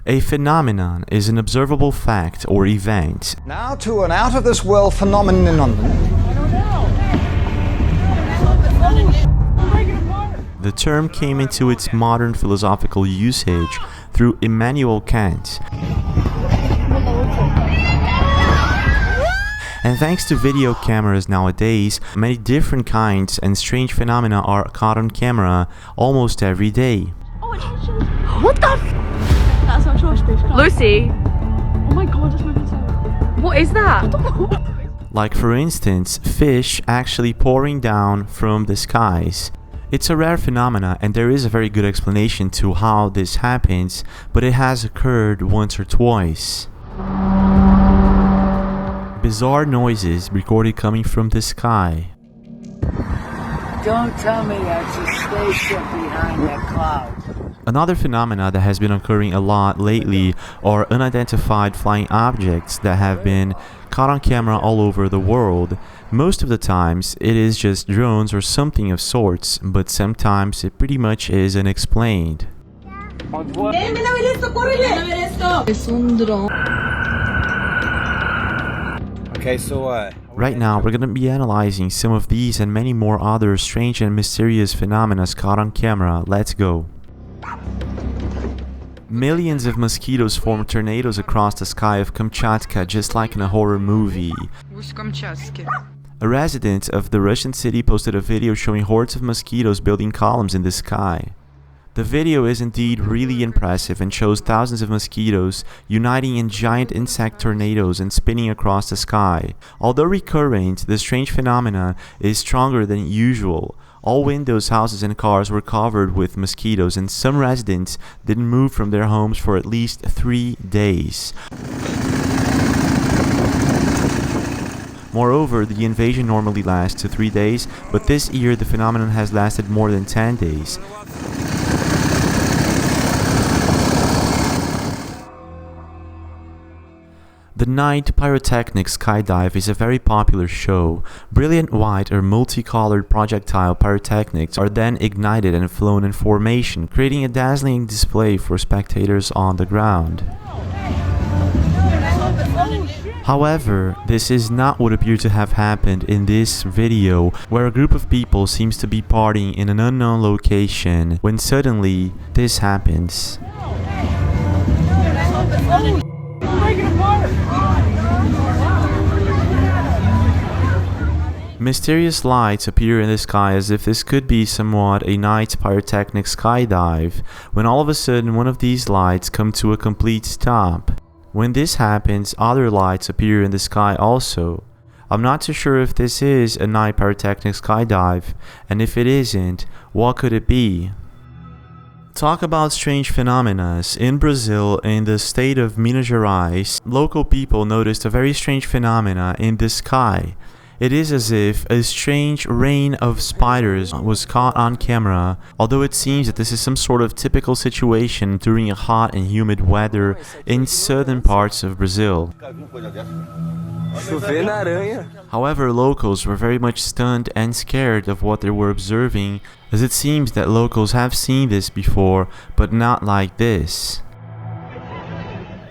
A phenomenon is an observable fact or event. Now to an out-of-this-world phenomenon in London. The term came into its modern philosophical usage through Immanuel Kant. And thanks to video cameras nowadays, many different kinds and strange phenomena are caught on camera almost every day. What the f? That's not true. Lucy. Oh my god, that's moving so. What is that? Like for instance, fish actually pouring down from the skies. It's a rare phenomena and there is a very good explanation to how this happens, but it has occurred once or twice. Bizarre noises recorded coming from the sky. Don't tell me that's a spaceship behind that cloud. Another phenomena that has been occurring a lot lately are unidentified flying objects that have been caught on camera all over the world. Most of the times it is just drones or something of sorts, but sometimes it pretty much is unexplained. Okay, so Right now we're going to be analyzing some of these and many more other strange and mysterious phenomena caught on camera. Let's go. Millions of mosquitoes form tornadoes across the sky of Kamchatka, just like in a horror movie. A resident of the Russian city posted a video showing hordes of mosquitoes building columns in the sky. The video is indeed really impressive and shows thousands of mosquitoes uniting in giant insect tornadoes and spinning across the sky. Although recurrent, the strange phenomena is stronger than usual. All windows, houses and cars were covered with mosquitoes, and some residents didn't move from their homes for at least 3 days. Moreover, the invasion normally lasts 3 days, but this year the phenomenon has lasted more than 10 days. The night pyrotechnic skydive is a very popular show. Brilliant white or multicolored projectile pyrotechnics are then ignited and flown in formation, creating a dazzling display for spectators on the ground. However, this is not what appeared to have happened in this video, where a group of people seems to be partying in an unknown location, when suddenly this happens. Mysterious lights appear in the sky as if this could be somewhat a night pyrotechnic skydive, when all of a sudden one of these lights come to a complete stop. When this happens, other lights appear in the sky also. I'm not too sure if this is a night pyrotechnic skydive, and if it isn't, what could it be? Talk about strange phenomena. In Brazil, in the state of Minas Gerais, local people noticed a very strange phenomena in the sky. It is as if a strange rain of spiders was caught on camera, although it seems that this is some sort of typical situation during a hot and humid weather in southern parts of Brazil. However, locals were very much stunned and scared of what they were observing, as it seems that locals have seen this before, but not like this.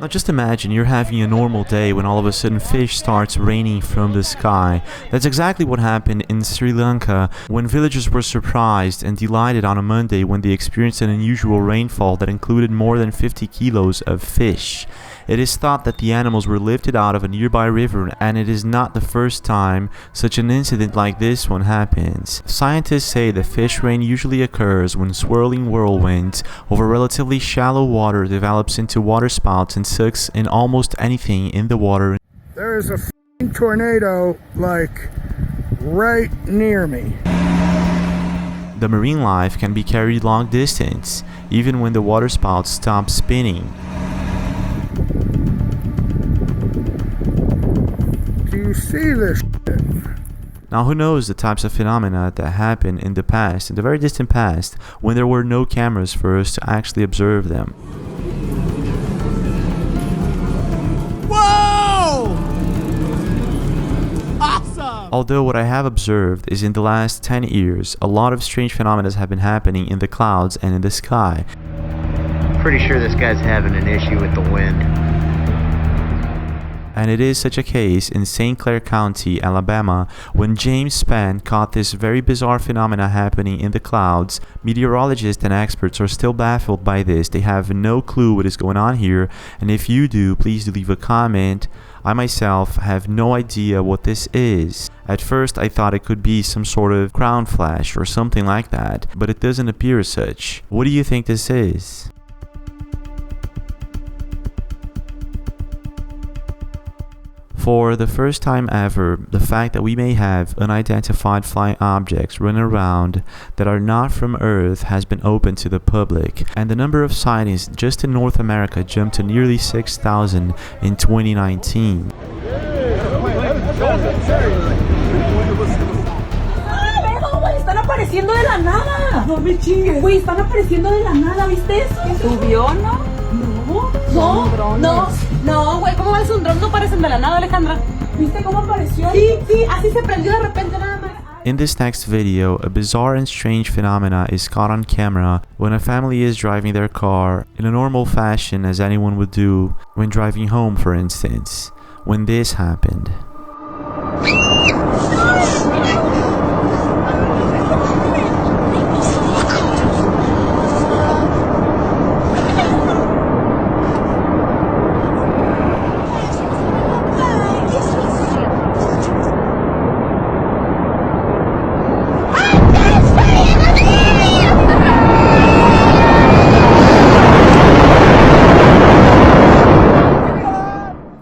Now just imagine you're having a normal day when all of a sudden fish starts raining from the sky. That's exactly what happened in Sri Lanka when villagers were surprised and delighted on a Monday when they experienced an unusual rainfall that included more than 50 kilos of fish. It is thought that the animals were lifted out of a nearby river, and it is not the first time such an incident like this one happens. Scientists say that fish rain usually occurs when swirling whirlwinds over relatively shallow water develops into waterspouts and sucks in almost anything in the water. There is a f***ing tornado, like, right near me. The marine life can be carried long distance, even when the waterspouts stop spinning. Do you see this shit? Now who knows the types of phenomena that happened in the past, in the very distant past, when there were no cameras for us to actually observe them. Whoa! Awesome! Although what I have observed is in the last 10 years, a lot of strange phenomena have been happening in the clouds and in the sky. Pretty sure this guy's having an issue with the wind. And it is such a case in St. Clair County, Alabama, when James Spann caught this very bizarre phenomena happening in the clouds. Meteorologists and experts are still baffled by this. They have no clue what is going on here, and if you do, please do leave a comment. I myself have no idea what this is. At first I thought it could be some sort of ground flash or something like that, but it doesn't appear as such. What do you think this is? For the first time ever, the fact that we may have unidentified flying objects running around that are not from Earth has been open to the public, and the number of sightings just in North America jumped to nearly 6,000 in 2019. Están apareciendo de la nada. No me chingues. Güey, están apareciendo de la nada, ¿viste eso? ¿Subió, no? No, güey, ¿cómo ves un dron? No parecen de la nada, Alejandra. ¿Viste cómo apareció? Sí, así se prendió de repente nada más. In this next video, a bizarre and strange phenomena is caught on camera when a family is driving their car in a normal fashion as anyone would do when driving home, for instance, when this happened.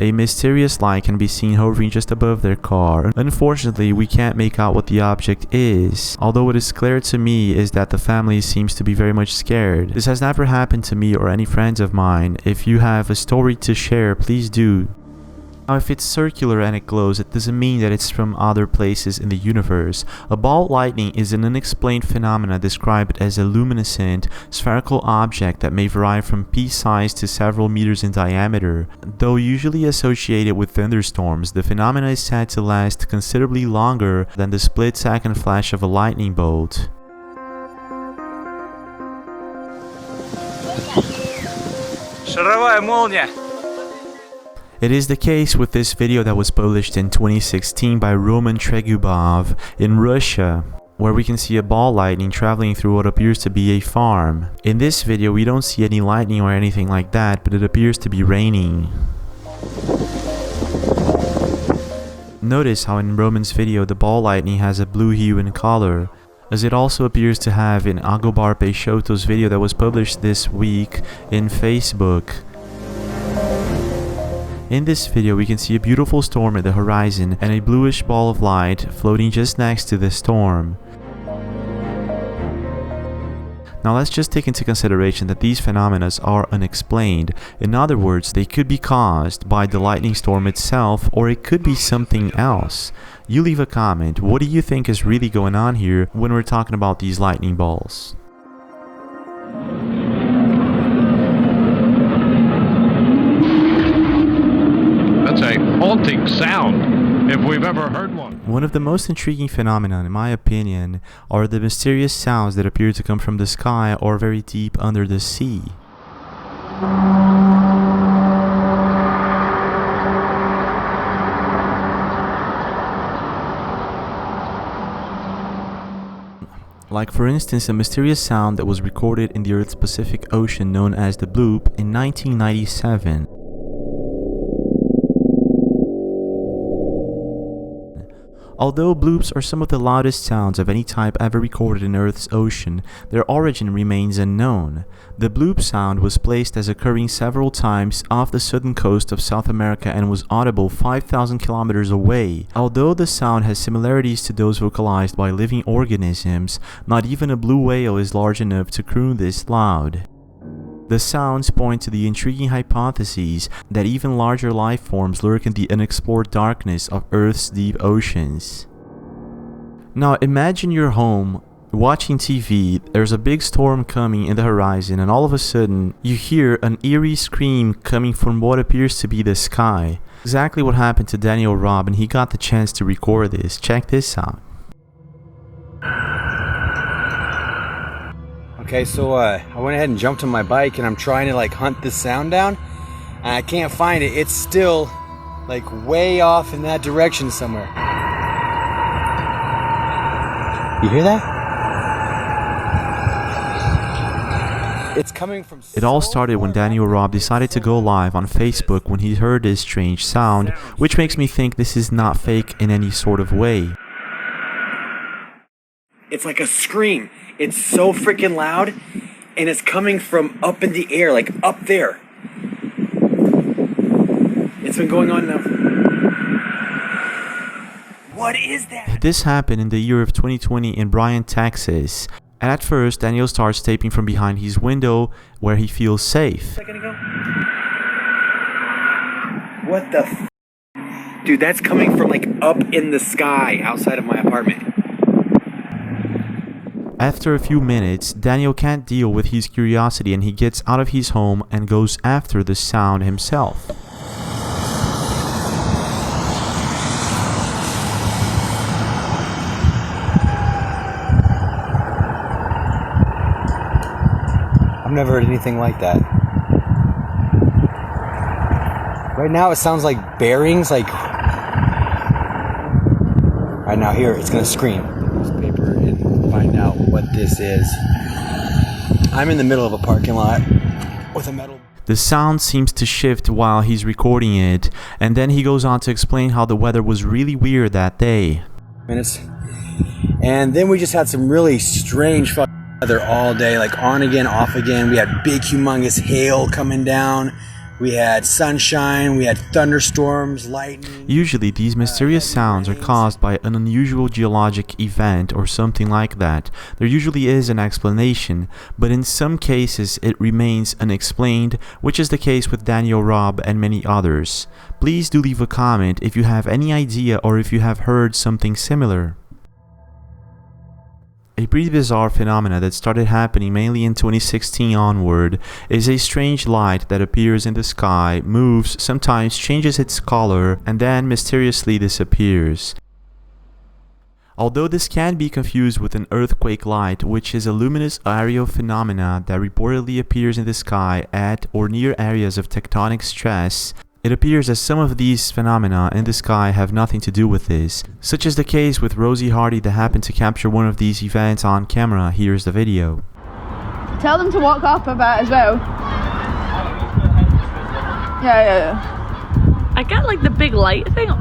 A mysterious light can be seen hovering just above their car. Unfortunately, we can't make out what the object is. Although what is clear to me is that the family seems to be very much scared. This has never happened to me or any friends of mine. If you have a story to share, please do. Now, if it's circular and it glows, it doesn't mean that it's from other places in the universe. A ball of lightning is an unexplained phenomena described as a luminescent, spherical object that may vary from pea-sized to several meters in diameter. Though usually associated with thunderstorms, the phenomena is said to last considerably longer than the split-second flash of a lightning bolt. Шаровая молния. It is the case with this video that was published in 2016 by Roman Tregubov in Russia, where we can see a ball lightning traveling through what appears to be a farm. In this video we don't see any lightning or anything like that, but it appears to be raining. Notice how in Roman's video the ball lightning has a blue hue in color, as it also appears to have in Agobar Peixoto's video that was published this week in Facebook. In this video we can see a beautiful storm at the horizon and a bluish ball of light floating just next to the storm. Now let's just take into consideration that these phenomena are unexplained. In other words, they could be caused by the lightning storm itself, or it could be something else. You leave a comment. What do you think is really going on here when we're talking about these lightning balls? That's a haunting sound, if we've ever heard one. One of the most intriguing phenomena, in my opinion, are the mysterious sounds that appear to come from the sky or very deep under the sea. Like for instance a mysterious sound that was recorded in the Earth's Pacific Ocean known as the Bloop in 1997. Although bloops are some of the loudest sounds of any type ever recorded in Earth's ocean, their origin remains unknown. The bloop sound was placed as occurring several times off the southern coast of South America and was audible 5,000 kilometers away. Although the sound has similarities to those vocalized by living organisms, not even a blue whale is large enough to croon this loud. The sounds point to the intriguing hypothesis that even larger life forms lurk in the unexplored darkness of Earth's deep oceans. Now imagine you're home, watching TV, there's a big storm coming in the horizon, and all of a sudden you hear an eerie scream coming from what appears to be the sky. Exactly what happened to Daniel Robb, and he got the chance to record this. Check this out. Okay, so I went ahead and jumped on my bike and I'm trying to like hunt this sound down and I can't find it. It's still like way off in that direction somewhere. You hear that? It's coming from It all started when Daniel Robb decided to go live on Facebook when he heard this strange sound, which makes me think this is not fake in any sort of way. It's like a scream. It's so freaking loud and it's coming from up in the air, like up there. It's been going on now. What is that? This happened in the year of 2020 in Bryan, Texas. And at first, Daniel starts taping from behind his window where he feels safe. Second ago. What the f? Dude, that's coming from like up in the sky outside of my apartment. After a few minutes, Daniel can't deal with his curiosity and he gets out of his home and goes after the sound himself. I've never heard anything like that. Right now it sounds like bearings, like... Right now here, it's gonna scream. This paper and find out what this is. I'm in the middle of a parking lot with a metal... The sound seems to shift while he's recording it, and then he goes on to explain how the weather was really weird that day. Minutes. And then we just had some really strange weather all day, like on again, off again. We had big, humongous hail coming down. We had sunshine. We had thunderstorms, lightning. Usually, these mysterious sounds are caused by an unusual geologic event or something like that. There usually is an explanation, but in some cases it remains unexplained, which is the case with Daniel Robb and many others. Please do leave a comment if you have any idea or if you have heard something similar. A pretty bizarre phenomena that started happening mainly in 2016 onward is a strange light that appears in the sky, moves, sometimes changes its color, and then mysteriously disappears. Although this can be confused with an earthquake light, which is a luminous aerial phenomena that reportedly appears in the sky at or near areas of tectonic stress, it appears as some of these phenomena in the sky have nothing to do with this. Such is the case with Rosie Hardy that happened to capture one of these events on camera. Here's the video. Tell them to walk up a bit as well. Yeah. I get like the big light thing. I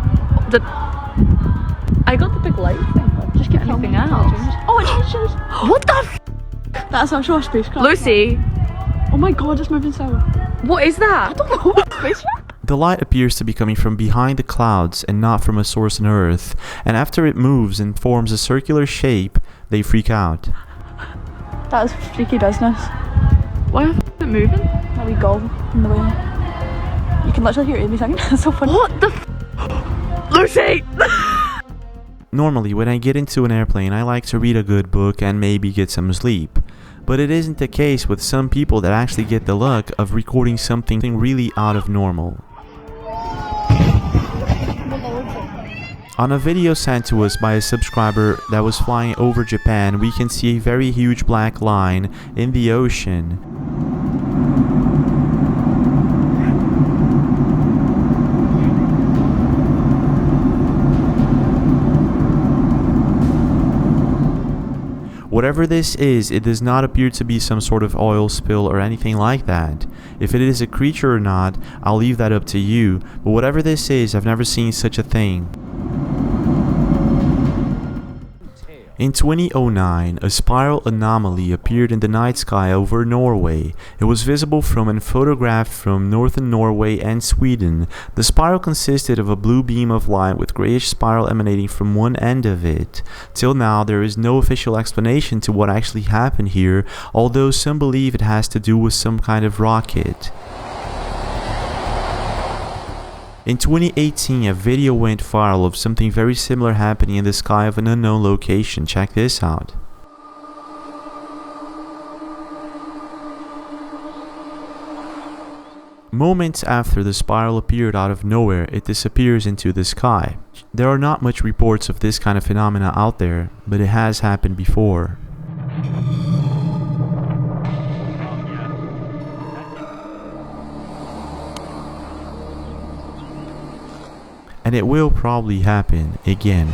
got the big light thing. Just get anything else. Oh, it changes. What the f? That's actually a spacecraft. Lucy. Oh my god, it's moving south. What is that? I don't know. Spacecraft? The light appears to be coming from behind the clouds and not from a source on Earth, and after it moves and forms a circular shape, they freak out. That is freaky business. Why is it moving? A wee gull in the way. You can literally hear Amy singing. It's so funny. What the f? Lucy! Normally, when I get into an airplane, I like to read a good book and maybe get some sleep. But it isn't the case with some people that actually get the luck of recording something really out of normal. On a video sent to us by a subscriber that was flying over Japan, we can see a very huge black line in the ocean. Whatever this is, it does not appear to be some sort of oil spill or anything like that. If it is a creature or not, I'll leave that up to you, but whatever this is, I've never seen such a thing. In 2009, a spiral anomaly appeared in the night sky over Norway. It was visible from and photographed from northern Norway and Sweden. The spiral consisted of a blue beam of light with grayish spiral emanating from one end of it. Till now, there is no official explanation to what actually happened here, although some believe it has to do with some kind of rocket. In 2018, a video went viral of something very similar happening in the sky of an unknown location. Check this out. Moments after the spiral appeared out of nowhere, it disappears into the sky. There are not much reports of this kind of phenomena out there, but it has happened before. and it will probably happen again.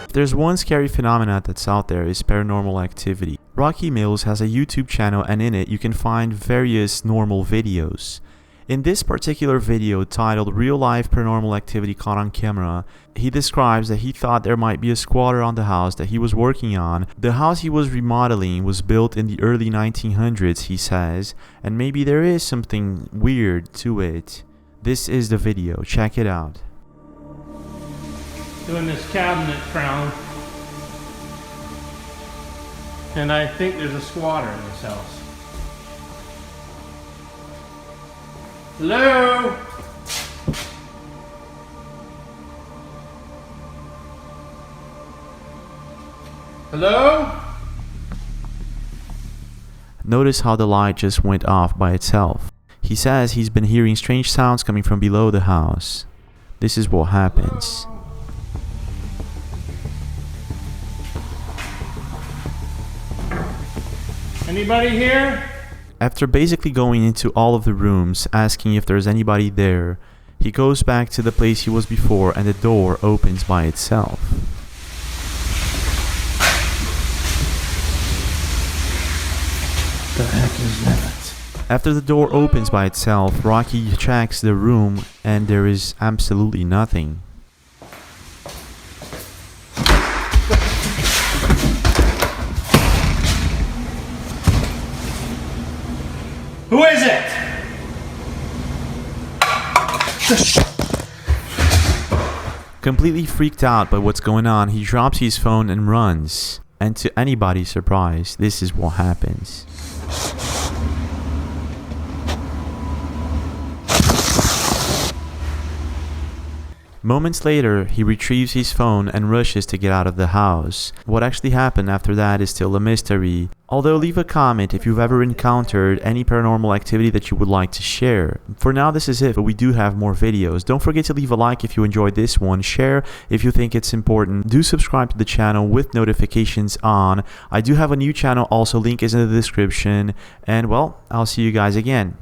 If there's one scary phenomenon that's out there, is paranormal activity. Rocky Mills has a YouTube channel, and in it you can find various normal videos. In this particular video titled Real Life Paranormal Activity Caught on Camera, he describes that he thought there might be a squatter on the house that he was working on. The house he was remodeling was built in the early 1900s, he says, and maybe there is something weird to it. This is the video, check it out. Doing this cabinet crown, and I think there's a squatter in this house. Hello? Hello? Notice how the light just went off by itself. He says he's been hearing strange sounds coming from below the house. This is what happens. Anybody here? After basically going into all of the rooms, asking if there's anybody there, he goes back to the place he was before and the door opens by itself. The heck is that? After the door opens by itself, Rocky checks the room and there is absolutely nothing. Who is it? Completely freaked out by what's going on, he drops his phone and runs. And to anybody's surprise, this is what happens. Moments later, he retrieves his phone and rushes to get out of the house. What actually happened after that is still a mystery. Although leave a comment if you've ever encountered any paranormal activity that you would like to share. For now this is it, but we do have more videos. Don't forget to leave a like if you enjoyed this one, share if you think it's important, do subscribe to the channel with notifications on. I do have a new channel also, link is in the description, and well, I'll see you guys again.